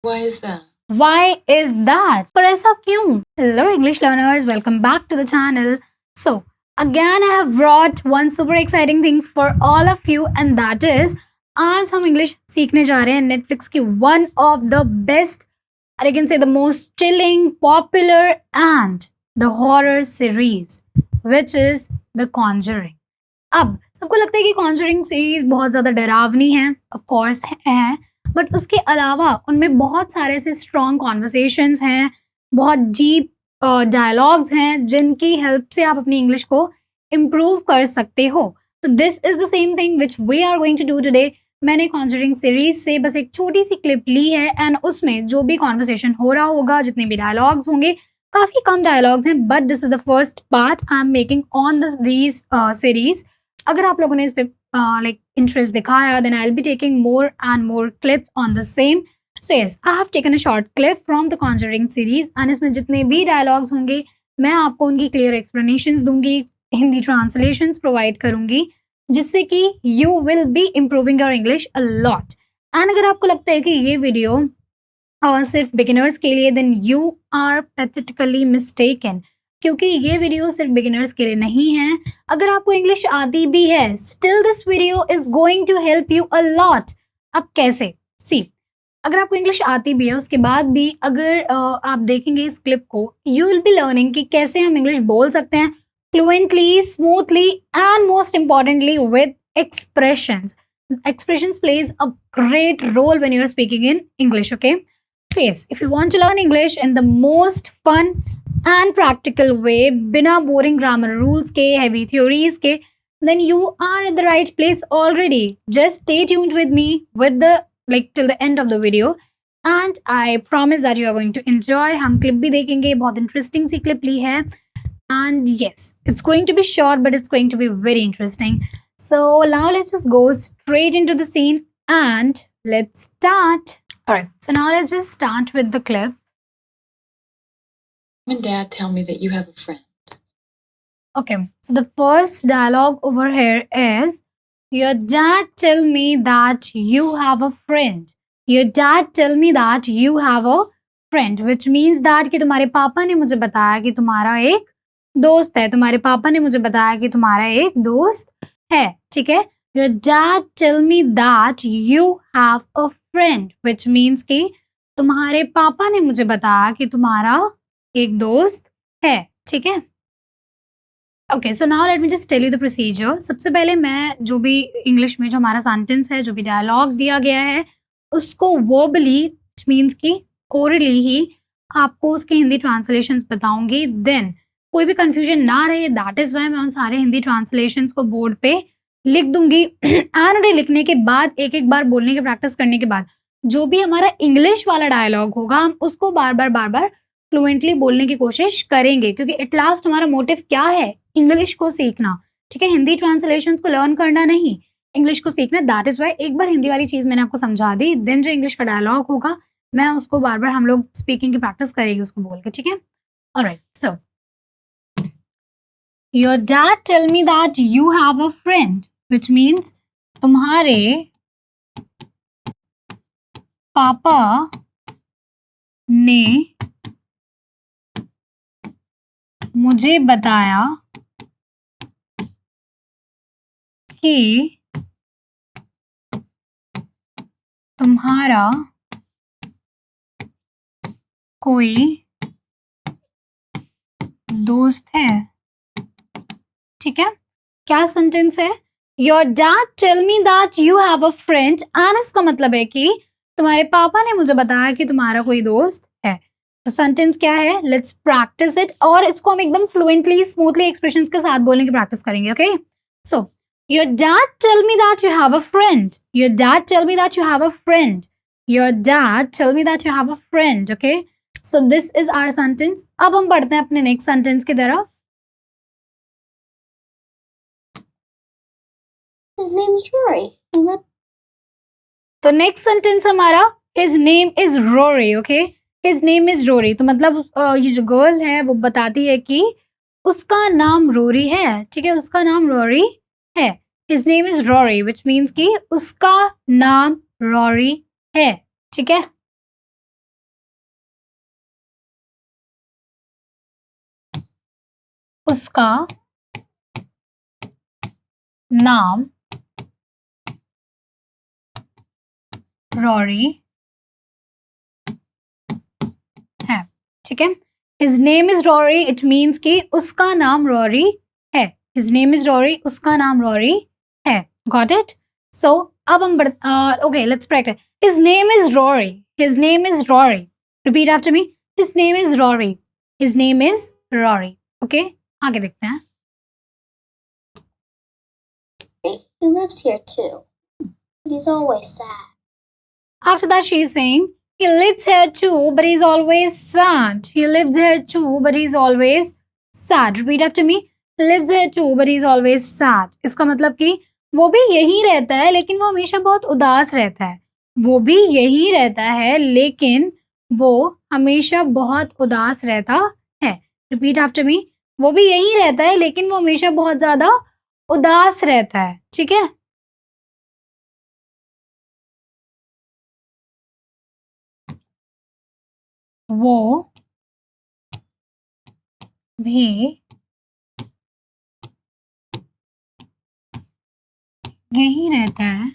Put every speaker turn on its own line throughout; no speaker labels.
Why is that?
Why is that? पर ऐसा क्यों? Hello English learners, welcome back to the channel. So, again I have brought one super exciting thing for all of you and that is आज हम English सीखने जा रहे हैं Netflix की one of the best, I can say the most chilling, popular and the horror series which is The Conjuring. अब सबको लगता है कि कॉन्जरिंग सीरीज बहुत ज़्यादा डरावनी है, ऑफ कोर्स है, बट उसके अलावा उनमें बहुत सारे ऐसे स्ट्रॉन्ग कॉन्वर्सेशंस हैं, बहुत डीप डायलॉग्स हैं जिनकी हेल्प से आप अपनी इंग्लिश को इम्प्रूव कर सकते हो. तो this is the same thing which we are going to do today. मैंने कॉन्जरिंग सीरीज से बस एक छोटी सी क्लिप ली है एंड उसमें जो भी कॉन्वर्सेशन हो रहा होगा, जितने भी डायलॉग्स होंगे, काफ़ी कम डायलॉग्स हैं, but this is the first part I am making on these series. अगर आप लोगों ने इस पे लाइक इंटरेस्ट दिखाया then I will be taking more and more clips on the same. So yes, I have taken a short clip from the conjuring series and इसमें जितने भी डायलॉग्स होंगे मैं आपको उनकी क्लियर एक्सप्लेनेशंस दूंगी, हिंदी ट्रांसलेशंस प्रोवाइड करूंगी, जिससे कि you will be improving your English a lot. And अगर आपको लगता है कि ये वीडियो सिर्फ बिगिनर्स के लिए, then you are pathetically mistaken, क्योंकि ये वीडियो सिर्फ बिगिनर्स के लिए नहीं है. अगर आपको इंग्लिश आती भी है, still this video is going to help you a lot. अब कैसे? सी, अगर आपको इंग्लिश आती भी है उसके बाद भी अगर आप देखेंगे इस क्लिप को, यू विल बी लर्निंग कि कैसे हम इंग्लिश बोल सकते हैं fluently, smoothly and most importantly with expressions. Expressions plays a great role when you're speaking in English, okay? So yes, if you want to learn English in the most fun and practical way, बिना boring grammar rules के, heavy theories के, then you are at the right place already. Just stay tuned with me with the till the end of the video, and I promise that you are going to enjoy. हम clip भी देखेंगे, बहुत interesting सी clip ली है, and yes, it's going to be short but it's going to be very interesting. So now let's just go straight into the scene and let's start. Alright, so now let's just start with the clip.
Mom and Dad tell me that you have a friend.
Okay, so the first dialogue over here is, your dad tell me that you have a friend. Your dad tell me that you have a friend, which means that कि तुम्हारे पापा ने मुझे बताया कि तुम्हारा एक दोस्त है. तुम्हारे पापा ने मुझे बताया कि तुम्हारा एक दोस्त है, ठीक है. Your dad tell me that you have a friend, which means कि तुम्हारे पापा ने मुझे बताया कि तुम्हारा एक दोस्त है, ठीक है. Okay, so now let me just tell you the procedure. सबसे पहले मैं जो भी इंग्लिश में जो हमारा सेंटेंस है, जो भी डायलॉग दिया गया है, उसको वर्बली, व्हिच मीन्स कि ओरली ही आपको उसके हिंदी ट्रांसलेशंस बताऊंगी. देन कोई भी कंफ्यूजन ना रहे, दैट इज वाई मैं उन सारे हिंदी ट्रांसलेशंस को बोर्ड पे लिख दूंगी. एंड लिखने के बाद, एक एक बार बोलने की प्रैक्टिस करने के बाद, जो भी हमारा इंग्लिश वाला डायलॉग होगा हम उसको बार बार फ्लुएंटली बोलने की कोशिश करेंगे, क्योंकि एट लास्ट हमारा मोटिव क्या है? इंग्लिश को सीखना, ठीक है. हिंदी ट्रांसलेशंस को लर्न करना नहीं, इंग्लिश को सीखना. दैट इज वाई एक बार हिंदी वाली चीज मैंने आपको समझा दी, देन जो इंग्लिश का डायलॉग होगा मैं उसको बार बार हम लोग स्पीकिंग की प्रैक्टिस करेंगे उसको बोल के, ठीक है. Alright, so your dad tell me that you have a friend, which means तुम्हारे पापा ने मुझे बताया कि तुम्हारा कोई दोस्त है, ठीक है. क्या सेंटेंस है? Your dad tell me that you have a friend, and इसका मतलब है कि तुम्हारे पापा ने मुझे बताया कि तुम्हारा कोई दोस्त है. तो सेंटेंस क्या है? लेट्स प्रैक्टिस इट, और इसको हम एकदम फ्लुएंटली, स्मूथली एक्सप्रेशंस के साथ बोलने की प्रैक्टिस करेंगे, okay. So your dad tell me that you have a friend. Your dad tell me that you have a friend. Your dad tell me that you have a friend, okay. So this is our sentence. अब हम बढ़ते हैं अपने next sentence की तरफ.
His name is Rory.
तो next sentence हमारा, his name is Rory, okay. His name is Rory. तो मतलब ये जो गर्ल है वो बताती है कि उसका नाम रोरी है, ठीक है. उसका नाम रोरी है. His name is Rory, which means कि उसका नाम रोरी है, ठीक है. उसका नाम रॉरी है, ठीक है। His name is Rory, it means कि उसका नाम रॉरी है। हिज नेम इज रॉरी, उसका नाम रॉरी है। Got it? सो अब हम okay, let's practice. His name is Rory, his name is Rory. Repeat after me, his name is Rory, his name is Rory. Okay, आगे देखते हैं।
He lives here too, but he's always sad.
After that, she is saying, he lives here too, but he's always sad. He lives here too, but he's always sad. Repeat after me. He lives here too, but he's always sad. इसका मतलब कि वो भी यहीं रहता है लेकिन वो हमेशा बहुत उदास रहता है। वो भी यहीं रहता है लेकिन वो हमेशा बहुत उदास रहता है। Repeat after me. वो भी यहीं रहता है लेकिन वो हमेशा बहुत ज्यादा उदास रहता है, ठीक है। वो भी यहीं रहता है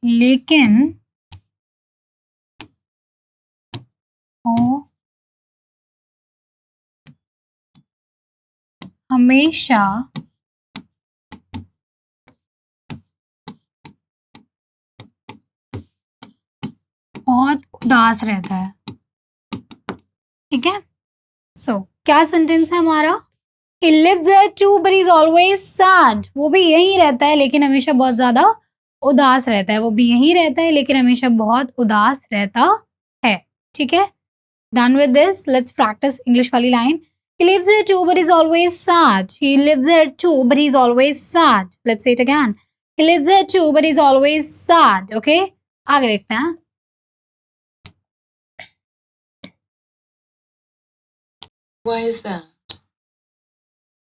लेकिन वो हमेशा बहुत उदास रहता है, ठीक है। सो क्या सेंटेंस है हमारा? He lives there too, but he's always sad. वो भी यहीं रहता है लेकिन हमेशा बहुत ज्यादा उदास रहता है। वो भी यहीं रहता है लेकिन हमेशा बहुत उदास रहता है, ठीक है। Done with this. Let's practice English वाली line. He lives there too, but he's always sad. He lives there too, but he's always sad. Let's say it again. He lives there too, but he's always sad. Okay? आगे देखते हैं।
Why is that?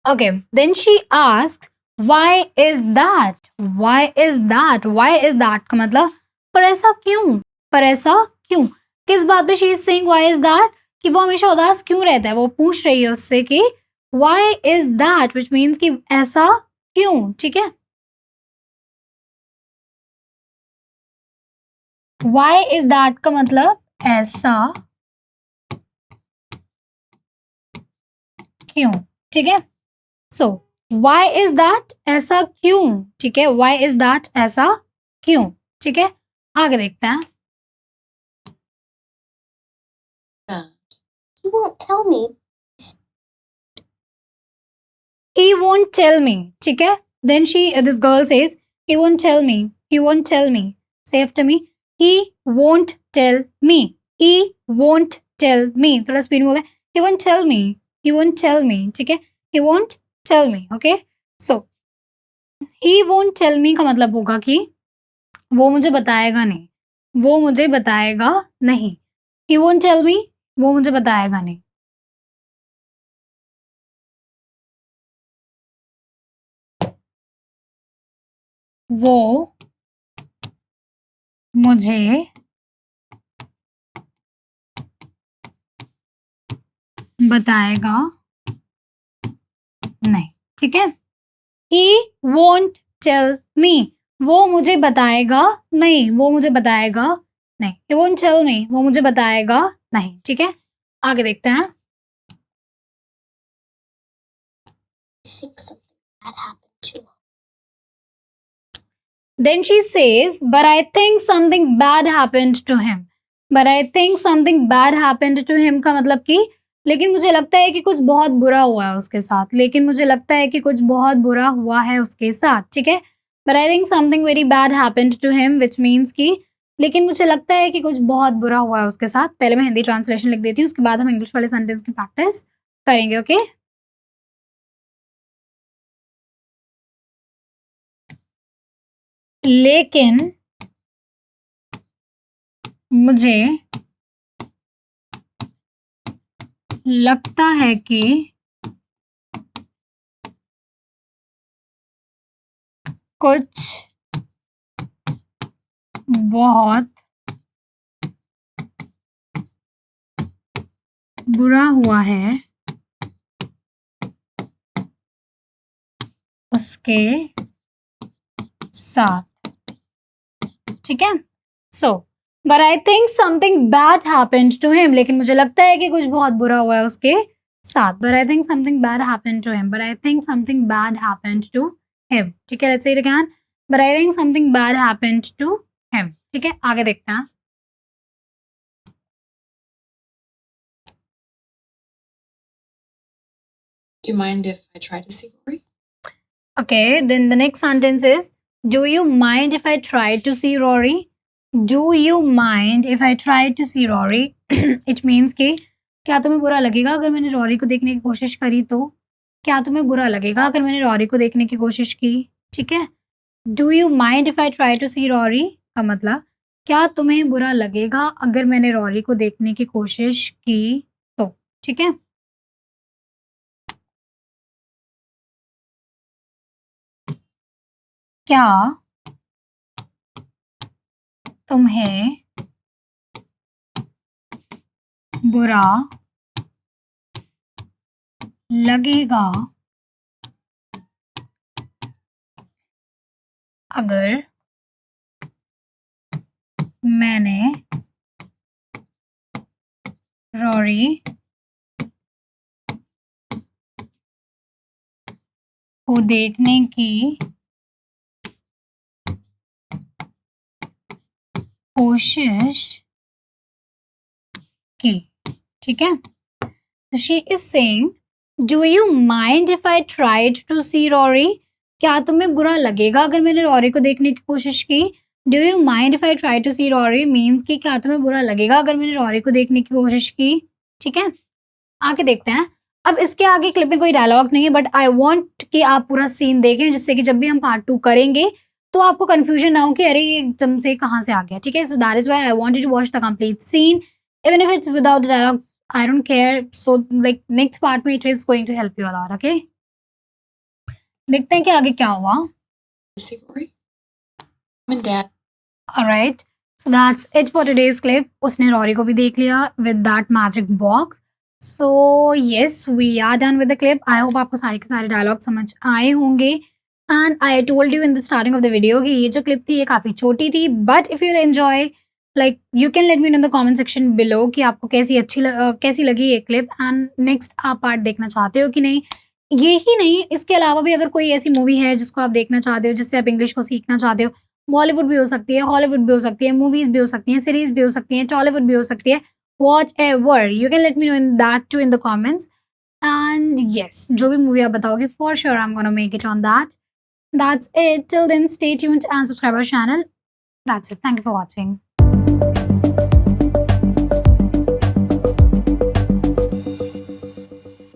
Okay, then she asks, why is that? Why is that? Why is that का मतलब पर ऐसा क्यों? पर ऐसा क्यों? किस बात पे she is saying why is that? कि वो हमेशा उदास क्यों रहता है? वो पूछ रही है उससे कि why is that, which means कि ऐसा क्यों, ठीक है। Why is that का मतलब ऐसा क्यों, ठीक है। So why is that, ऐसा क्यों, ठीक है। Why is that, ऐसा क्यों, ठीक है। आगे देखते हैं।
That. He won't tell me.
He won't tell me, ठीक है। Then this girl says, he won't tell me, he won't tell me. Say after me, he won't tell me, he won't tell me. थोड़ा speed में बोले, he won't tell me, he won't tell me, ठीक है। he won't tell me, okay. So he won't tell me का मतलब होगा कि वो मुझे बताएगा नहीं, वो मुझे बताएगा नहीं। he won't tell me, वो मुझे बताएगा नहीं। वो मुझे बताएगा नहीं, ठीक है। He won't tell me, वो मुझे बताएगा नहीं, वो मुझे बताएगा नहीं। He won't tell me, वो मुझे बताएगा नहीं, ठीक है। आगे देखते हैं।
I think something bad happened to him.
Then she says, but I think something bad happened to him. But I think something bad happened to him का मतलब कि लेकिन मुझे लगता है कि कुछ बहुत बुरा हुआ है उसके साथ, लेकिन मुझे लगता है कि कुछ बहुत बुरा हुआ है उसके साथ, ठीक है। But I think something very bad happened to him, which means कि लेकिन मुझे लगता है कि कुछ बहुत बुरा हुआ है उसके साथ। पहले मैं हिंदी ट्रांसलेशन लिख देती हूँ, उसके बाद हम इंग्लिश वाले सेंटेंस की प्रैक्टिस करेंगे, ओके। लेकिन मुझे लगता है कि कुछ बहुत बुरा हुआ है उसके साथ, ठीक है। So but I think something bad happened to him, लेकिन मुझे लगता है कि कुछ बहुत बुरा हुआ है उसके साथ। But I think something bad happened to him, but I think something bad happened to him, ठीक है। Let's say it again, but I think something bad happened to him, ठीक है। आगे देखते हैं।
Do you mind if I try to see Rory?
Okay, then the next sentence is, do you mind if I try to see Rory? Do you mind if I try to see Rory? It means कि क्या तुम्हें बुरा लगेगा अगर मैंने Rory को देखने की कोशिश करी तो? क्या तुम्हें बुरा लगेगा अगर मैंने रॉरी को देखने की कोशिश की, ठीक है। Do you mind if I try to see Rory का मतलब क्या तुम्हें बुरा लगेगा अगर मैंने रॉरी को देखने की कोशिश की तो, ठीक है। क्या तुम्हें बुरा लगेगा अगर मैंने रॉरी को देखने की कोशिश की, ठीक है। So she is saying, do you mind if I tried to see Rory? क्या तुम्हें बुरा लगेगा अगर मैंने रॉरी को देखने की कोशिश की? Do you mind if I try to see Rory means कि क्या तुम्हें बुरा लगेगा अगर मैंने रॉरी को देखने की कोशिश की, ठीक है। आगे देखते हैं। अब इसके आगे क्लिप में कोई डायलॉग नहीं है, बट आई वांट कि आप पूरा सीन देखें, जिससे कि जब भी हम पार्ट 2 करेंगे तो आपको कंफ्यूजन ना हो कि अरे ये एकदम से कहाँ से आ गया, ठीक है। So that is why I want you to watch the complete scene even if it's without the dialogue, I don't care. So like next part में it is going to help you a lot, okay? देखते हैं कि आगे क्या हुआ।
See Rory? Mom and Dad.
Alright, so that's it for today's clip. उसने Rory को भी देख लिया with that magic box. So yes, we are done with the clip. I hope आपको सारे के सारे डायलॉग समझ आए होंगे। And I told you in the starting of the video कि ये जो क्लिप थी ये काफ़ी छोटी थी, but if you enjoy, like you can let me know in the comment section below कि आपको कैसी लगी ये क्लिप, एंड नेक्स्ट आप पार्ट देखना चाहते हो कि नहीं। ये ही नहीं, इसके अलावा भी अगर कोई ऐसी मूवी है जिसको आप देखना चाहते हो, जिससे आप इंग्लिश को सीखना चाहते हो, बॉलीवुड भी हो सकती है, हॉलीवुड भी हो सकती है, मूवीज भी हो सकती हैं, सीरीज भी हो सकती हैं, टॉलीवुड भी हो सकती है, whatever, you can let me know in that too in the comments. And yes, जो भी मूवी आप बताओगे, for sure I'm gonna make it on that. That's it. Till then, stay tuned and subscribe our channel. That's it. Thank you for watching.